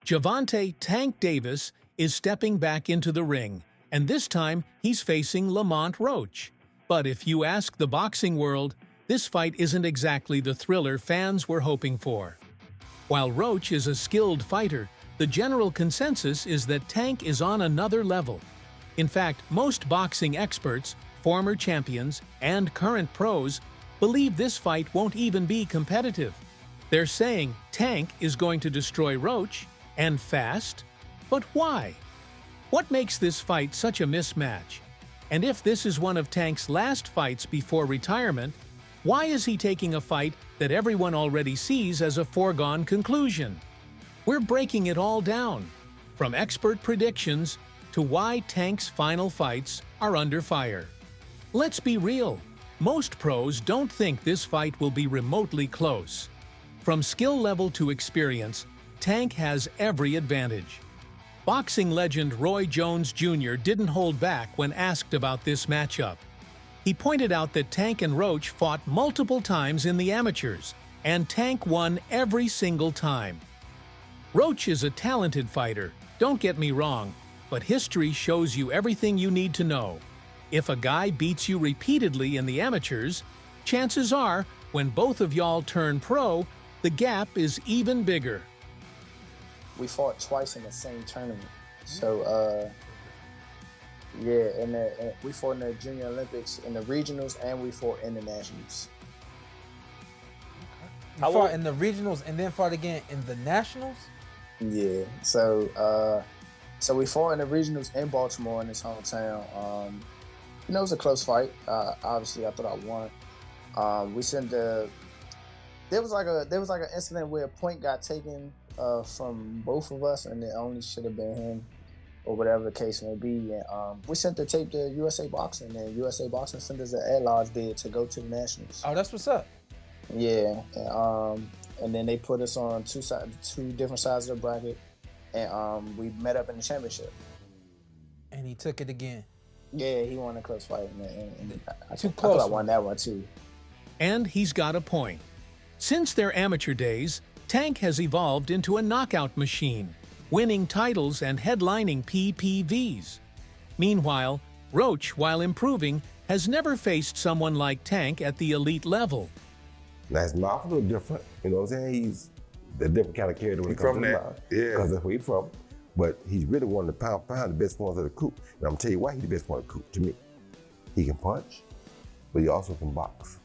Gervonta "Tank" Davis is stepping back into the ring, and this time he's facing Lamont Roach. But if you ask the boxing world, this fight isn't exactly the thriller fans were hoping for. While Roach is a skilled fighter, the general consensus is that Tank is on another level. In fact, most boxing experts, former champions, and current pros believe this fight won't even be competitive. They're saying Tank is going to destroy Roach, and fast? But why? What makes this fight such a mismatch? And if this is one of Tank's last fights before retirement, why is he taking a fight that everyone already sees as a foregone conclusion? We're breaking it all down, from expert predictions to why Tank's final fights are under fire. Let's be real, most pros don't think this fight will be remotely close. From skill level to experience, Tank has every advantage. Boxing legend Roy Jones Jr. didn't hold back when asked about this matchup. He pointed out that Tank and Roach fought multiple times in the amateurs, and Tank won every single time. Roach is a talented fighter, don't get me wrong, but history shows you everything you need to know. If a guy beats you repeatedly in the amateurs, chances are, when both of y'all turn pro, the gap is even bigger. We fought twice in the same tournament. So, yeah, we fought in the Junior Olympics, in the regionals, and we fought in the nationals. You fought in the regionals and then fought again in the nationals? Yeah, so we fought in the regionals in Baltimore, in his hometown. It was a close fight. Obviously, I thought I won. There was like an incident where a point got taken from both of us, and it only should have been him, or whatever the case may be. And we sent the tape to USA Boxing, and USA Boxing sent us an ad-lodge bid to go to the nationals. Oh, that's what's up. Yeah, and then they put us on two different sides of the bracket, and we met up in the championship. And he took it again. Yeah, he won a close fight, and I Too thought close. I won that one too. And he's got a point. Since their amateur days, Tank has evolved into a knockout machine, winning titles and headlining PPVs. Meanwhile, Roach, while improving, has never faced someone like Tank at the elite level. Now his mouth a little different, you know what I'm saying? He's a different kind of character when it comes to the mouth. Yeah. Because that's where he's from. But he's really one of the pound the best ones of the coop. And I'm gonna tell you why he's the best one of the coop to me. He can punch, but he also can box.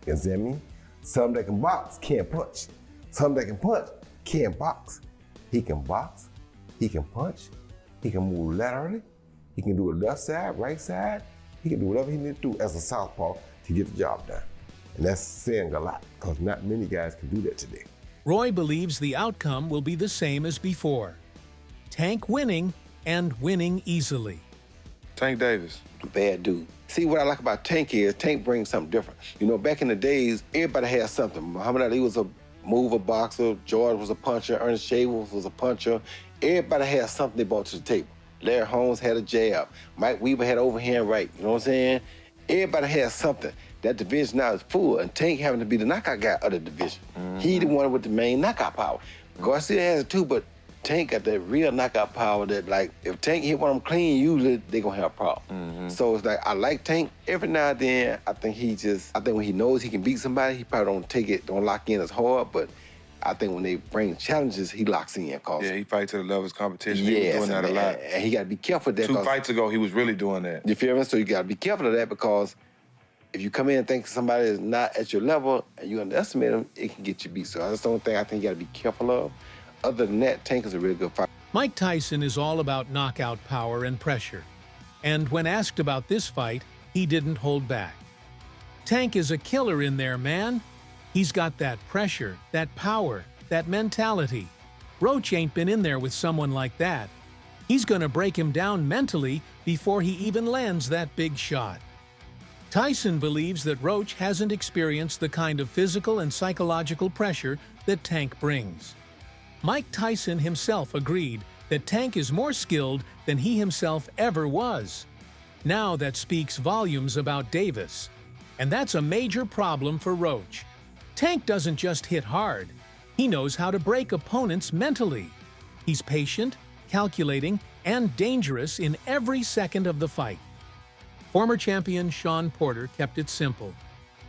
You understand me? Some that can box can't punch. Some that can punch can't box. He can box, he can punch, he can move laterally, he can do it left side, right side, he can do whatever he needs to do as a southpaw to get the job done. And that's saying a lot, because not many guys can do that today. Roy believes the outcome will be the same as before. Tank winning, and winning easily. Tank Davis. Bad dude. See, what I like about Tank is Tank brings something different. You know, back in the days, everybody had something. Muhammad Ali was a mover boxer, George was a puncher, Ernest Shaver was a puncher. Everybody had something they brought to the table. Larry Holmes had a jab. Mike Weaver had overhand right, you know what I'm saying? Everybody had something. That division now is full, and Tank having to be the knockout guy of the division. He the one with the main knockout power. Garcia has it too, but Tank got that real knockout power that, like, if Tank hit one of them clean, usually they gonna have a problem. So it's like, I like Tank. Every now and then, I think when he knows he can beat somebody, he probably don't lock in as hard, but I think when they bring challenges, he locks in. Yeah, he fights to the level of competition. Yes, He was doing that a lot. and he gotta be careful of that. 2 fights ago, he was really doing that. You feel me? So you gotta be careful of that, because if you come in and think somebody is not at your level and you underestimate them, it can get you beat. So that's the only thing I think you gotta be careful of. Other than that, Tank is a really good fighter. Mike Tyson is all about knockout power and pressure. And when asked about this fight, he didn't hold back. Tank is a killer in there, man. He's got that pressure, that power, that mentality. Roach ain't been in there with someone like that. He's gonna break him down mentally before he even lands that big shot. Tyson believes that Roach hasn't experienced the kind of physical and psychological pressure that Tank brings. Mike Tyson himself agreed that Tank is more skilled than he himself ever was. Now that speaks volumes about Davis. And that's a major problem for Roach. Tank doesn't just hit hard. He knows how to break opponents mentally. He's patient, calculating, and dangerous in every second of the fight. Former champion Shawn Porter kept it simple.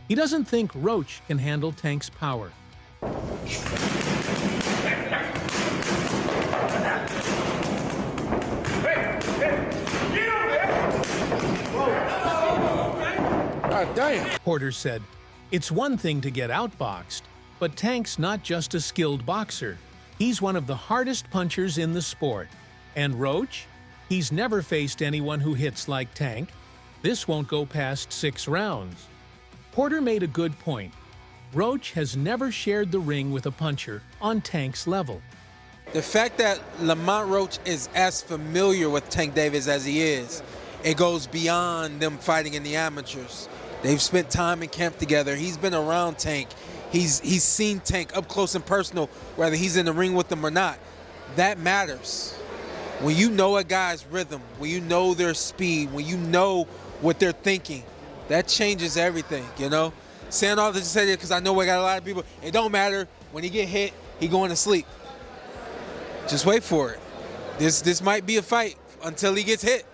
He doesn't think Roach can handle Tank's power. God damn. Porter said, "It's one thing to get outboxed, but Tank's not just a skilled boxer. He's one of the hardest punchers in the sport. And Roach? He's never faced anyone who hits like Tank. This won't go past 6 rounds." Porter made a good point. Roach has never shared the ring with a puncher on Tank's level. The fact that Lamont Roach is as familiar with Tank Davis as he is, it goes beyond them fighting in the amateurs. They've spent time in camp together. He's been around Tank. He's seen Tank up close and personal, whether he's in the ring with them or not. That matters. When you know a guy's rhythm, when you know their speed, when you know what they're thinking, that changes everything, you know? Saying all this to say that because I know we got a lot of people, it don't matter. When he get hit, he going to sleep. Just wait for it. This might be a fight until he gets hit.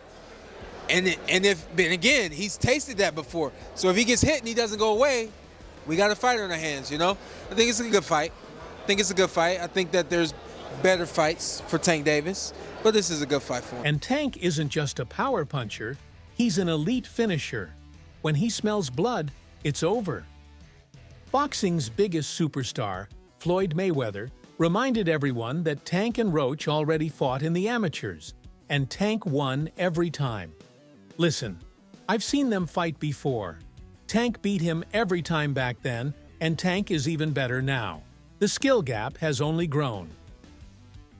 And again, he's tasted that before. So if he gets hit and he doesn't go away, we got a fight on our hands, you know? I think it's a good fight. I think that there's better fights for Tank Davis, but this is a good fight for him. And Tank isn't just a power puncher, he's an elite finisher. When he smells blood, it's over. Boxing's biggest superstar, Floyd Mayweather, reminded everyone that Tank and Roach already fought in the amateurs, and Tank won every time. Listen, I've seen them fight before. Tank beat him every time back then, and Tank is even better now. The skill gap has only grown.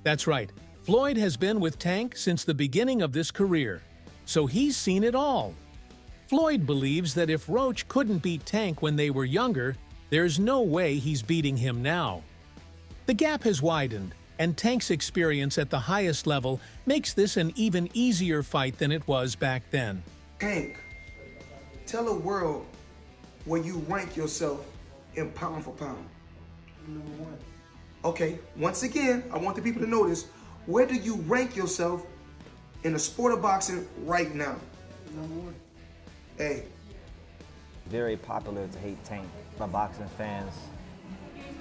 That's right, Floyd has been with Tank since the beginning of this career, so he's seen it all. Floyd believes that if Roach couldn't beat Tank when they were younger, there's no way he's beating him now. The gap has widened, and Tank's experience at the highest level makes this an even easier fight than it was back then. Tank, tell the world where you rank yourself in pound for pound. Number 1. Okay, once again, I want the people to know this. Where do you rank yourself in the sport of boxing right now? Number 1. Hey. Very popular to hate Tank. My boxing fans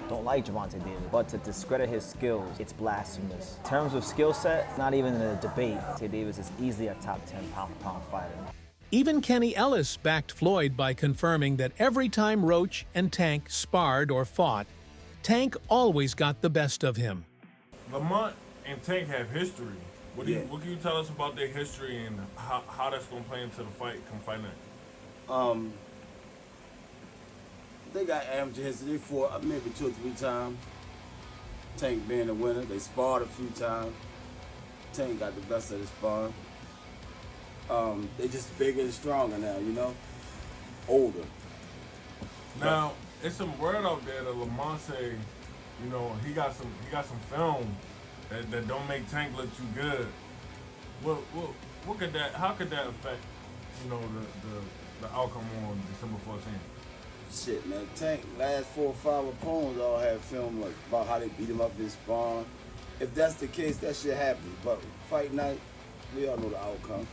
don't like Gervonta Davis, but to discredit his skills, it's blasphemous. In terms of skill set, not even in a debate, Gervonta Davis is easily a top 10 pound-for-pound fighter. Even Kenny Ellis backed Floyd by confirming that every time Roach and Tank sparred or fought, Tank always got the best of him. Lamont and Tank have history. What can you tell us about their history and how that's going to play into the fight come fight night? They got amateur history. They fought maybe 2 or 3 times. Tank being the winner. They sparred a few times. Tank got the best of the sparring. They just bigger and stronger now, you know? Older. Now, it's some word out there that Lamont say, you know, he got some film that don't make Tank look too good. How could that affect, you know, the outcome on December 14th? Shit, man. Tank, last 4 or 5 opponents all had film like about how they beat him up in sparring. If that's the case, that shit happens. But fight night, we all know the outcome.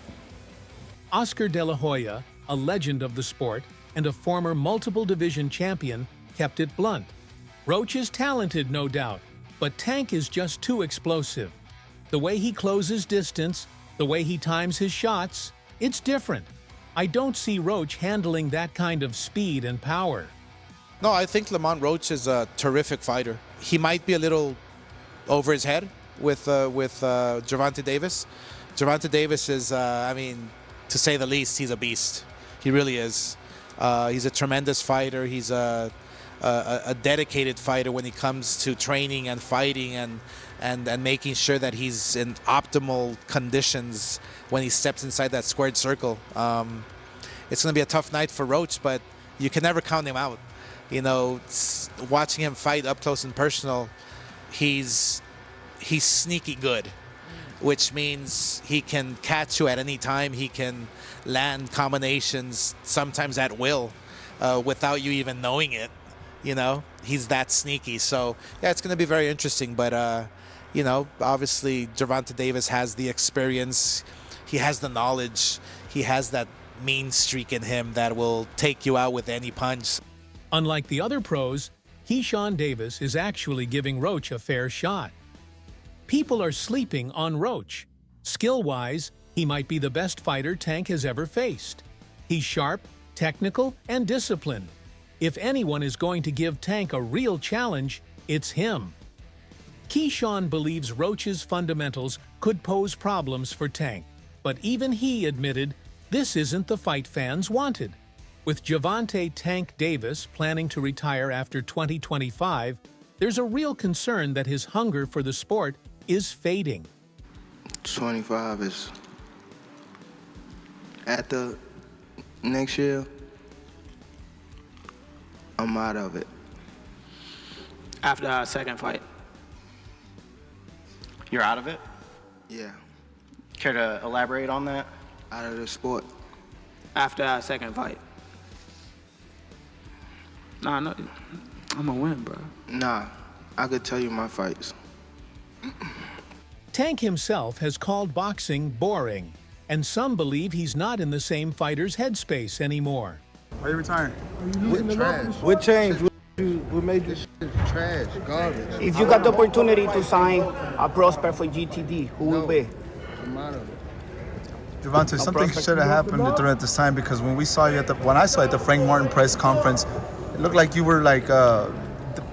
Oscar De La Hoya, a legend of the sport and a former multiple division champion, kept it blunt. Roach is talented, no doubt, but Tank is just too explosive. The way he closes distance, the way he times his shots, it's different. I don't see Roach handling that kind of speed and power. No, I think Lamont Roach is a terrific fighter. He might be a little over his head with Gervonta Davis. Gervonta Davis is, I mean, to say the least, he's a beast. He really is. He's a tremendous fighter. He's a dedicated fighter when it comes to training and fighting and making sure that he's in optimal conditions when he steps inside that squared circle. It's going to be a tough night for Roach, but you can never count him out. You know, watching him fight up close and personal, he's sneaky good, which means he can catch you at any time. He can land combinations, sometimes at will, without you even knowing it. You know, he's that sneaky. So, yeah, it's going to be very interesting. But, You know, obviously Gervonta Davis has the experience, he has the knowledge, he has that mean streak in him that will take you out with any punch. Unlike the other pros, Keyshawn Davis is actually giving Roach a fair shot. People are sleeping on Roach. Skill-wise, he might be the best fighter Tank has ever faced. He's sharp, technical, and disciplined. If anyone is going to give Tank a real challenge, it's him. Keyshawn believes Roach's fundamentals could pose problems for Tank, but even he admitted this isn't the fight fans wanted. With Gervonta "Tank" Davis planning to retire after 2025, there's a real concern that his hunger for the sport is fading. 25 is at the next year, I'm out of it. After our second fight? You're out of it? Yeah, Care to elaborate on that? out of the sport. After our second fight? Nah, no, I'm gonna win, bro. Nah, I could tell you my fights. Tank himself has called boxing boring, and some believe he's not in the same fighter's headspace anymore. Why are you retiring? With trash. What changed? What made this shit trash, garbage? If you got the opportunity to sign a prospect for GTD, who will be? I'm out of it. Gervonta, something should have happened during this time, because when I saw you at the Frank Martin press conference, it looked like you were like the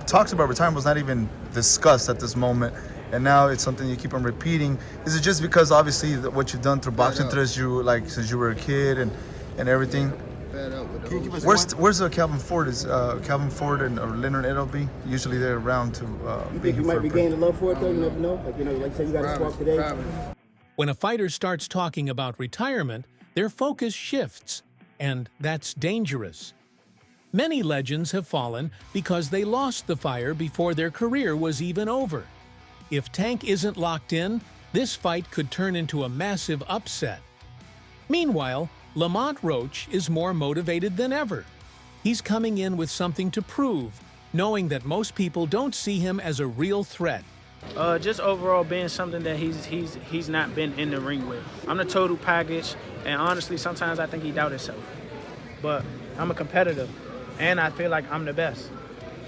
talks about retirement was not even discussed at this moment, and now it's something you keep on repeating. Is it just because obviously what you've done through boxing since you were a kid and everything? Fed up with the whole Where's Calvin Ford? Is Calvin Ford and Leonard Edelby usually they're around to? You think you might be gaining love for it though? You never know. Like say you got a squawk today. When a fighter starts talking about retirement, their focus shifts, and that's dangerous. Many legends have fallen because they lost the fire before their career was even over. If Tank isn't locked in, this fight could turn into a massive upset. Meanwhile, Lamont Roach is more motivated than ever. He's coming in with something to prove, knowing that most people don't see him as a real threat. Just overall being something that he's not been in the ring with. I'm the total package, and honestly, sometimes I think he doubts himself. But I'm a competitor, and I feel like I'm the best.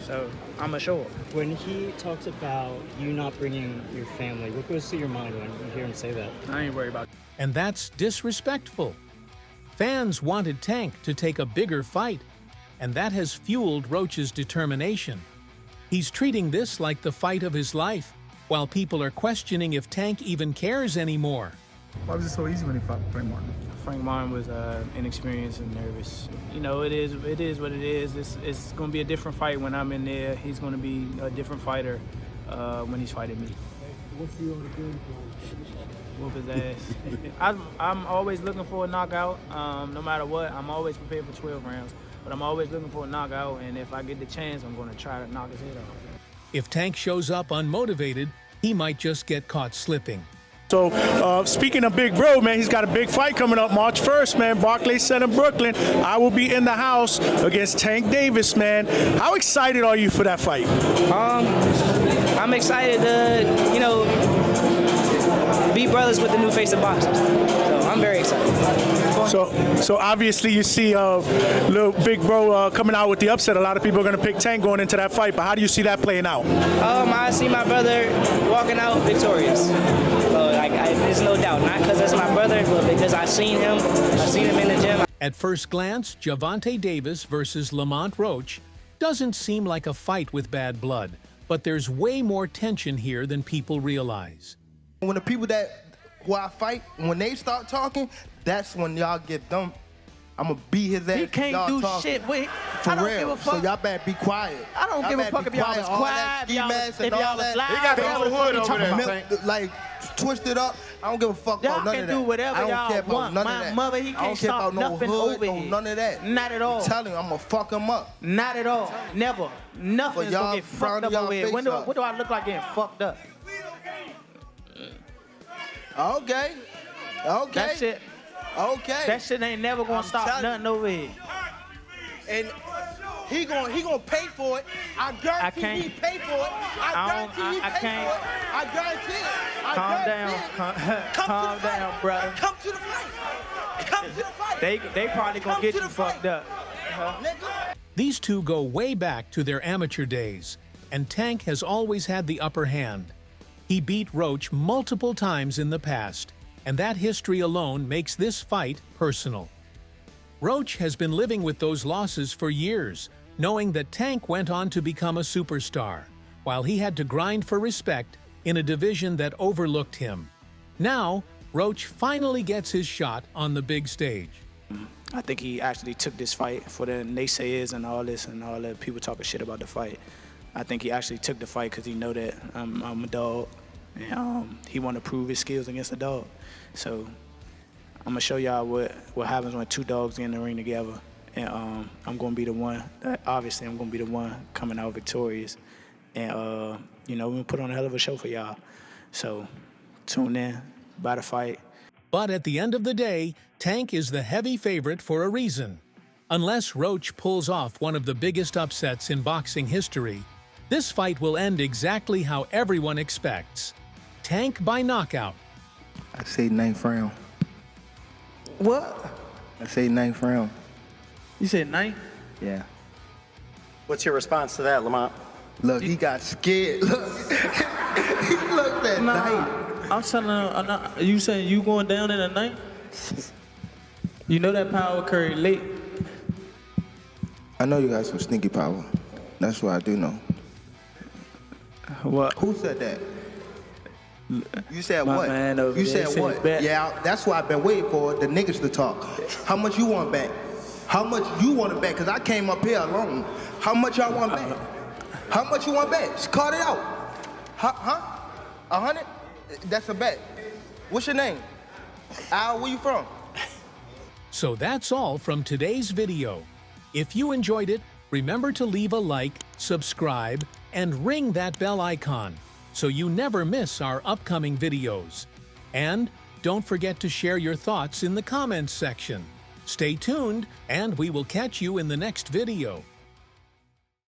So I'm a show up. When he talks about you not bringing your family, what goes through your mind when you hear him say that? I ain't worried about it. And that's disrespectful. Fans wanted Tank to take a bigger fight, and that has fueled Roach's determination. He's treating this like the fight of his life, while people are questioning if Tank even cares anymore. Why was it so easy when he fought Frank Martin? Frank Martin was inexperienced and nervous. You know, it is what it is. It's going to be a different fight when I'm in there. He's going to be a different fighter when he's fighting me. What's the other game plan? Whoop his ass. I'm always looking for a knockout. No matter what, I'm always prepared for 12 rounds. But I'm always looking for a knockout, and if I get the chance, I'm going to try to knock his head off. If Tank shows up unmotivated, he might just get caught slipping. So, speaking of Big Bro, man, he's got a big fight coming up March 1st, man. Barclays Center, Brooklyn. I will be in the house against Tank Davis, man. How excited are you for that fight? I'm excited to, be brothers with the new face of boxing. So I'm very excited. So obviously you see little Big Bro coming out with the upset. A lot of people are going to pick Tank going into that fight, but how do you see that playing out? I see my brother walking out victorious. There's no doubt, not because it's my brother, but because I've seen him in the gym. At first glance, Gervonta Davis versus Lamont Roach doesn't seem like a fight with bad blood, but there's way more tension here than people realize. When the people who I fight, when they start talking, that's when y'all get dumb. I'm gonna beat his ass. He can't do shit. For I don't real. give a fuck. So y'all better be quiet. I don't give a fuck if y'all was quiet, if y'all was loud. He got the whole hood over there. Like twisted up. I don't give a fuck about none of that. Y'all can do whatever y'all want. My mother, he can't stop nothing over here. None of that. Not at all. I'm telling you, I'm gonna fuck him up. Not at all. Never. Nothing's gonna get fucked up over here. What do I look like getting fucked up? Okay. That shit. Okay. That shit ain't never gonna stop nothing over here. And he gonna pay for it. I guarantee he pay for it. I guarantee he pay for it. I guarantee it. I Calm guarantee down. it. Calm down, brother. Come to the fight. Come to the fight. They probably gonna get you fucked up. These two go way back to their amateur days, and Tank has always had the upper hand. He beat Roach multiple times in the past, and that history alone makes this fight personal. Roach has been living with those losses for years, knowing that Tank went on to become a superstar, while he had to grind for respect in a division that overlooked him. Now, Roach finally gets his shot on the big stage. I think he actually took this fight for the naysayers and all this and all the people talking shit about the fight. I think he actually took the fight because he know that I'm a dog, and he want to prove his skills against a dog. So I'm gonna show y'all what happens when two dogs get in the ring together, and I'm gonna be the one. Obviously, I'm gonna be the one coming out victorious, and we're gonna put on a hell of a show for y'all. So tune in, by the fight. But at the end of the day, Tank is the heavy favorite for a reason. Unless Roach pulls off one of the biggest upsets in boxing history, this fight will end exactly how everyone expects. Tank by knockout. I say 9th round. What? I say 9th round. You said 9? Yeah. What's your response to that, Lamont? Look, he got scared. Look, he looked at 9. I'm telling him, you saying you going down in a night? You know that power curry late. I know you got some sneaky power. That's what I do know. What? Who said that? You said My what? man over You there said what? bet. Yeah, that's why I've been waiting for the niggas to talk. How much you want back? How much you want to bet? Because I came up here alone. How much y'all want back? How much you want back? Just call it out. Huh? 100? That's a bet. What's your name? Al, where you from? So that's all from today's video. If you enjoyed it, remember to leave a like, subscribe, and ring that bell icon so you never miss our upcoming videos. And don't forget to share your thoughts in the comments section. Stay tuned, and we will catch you in the next video.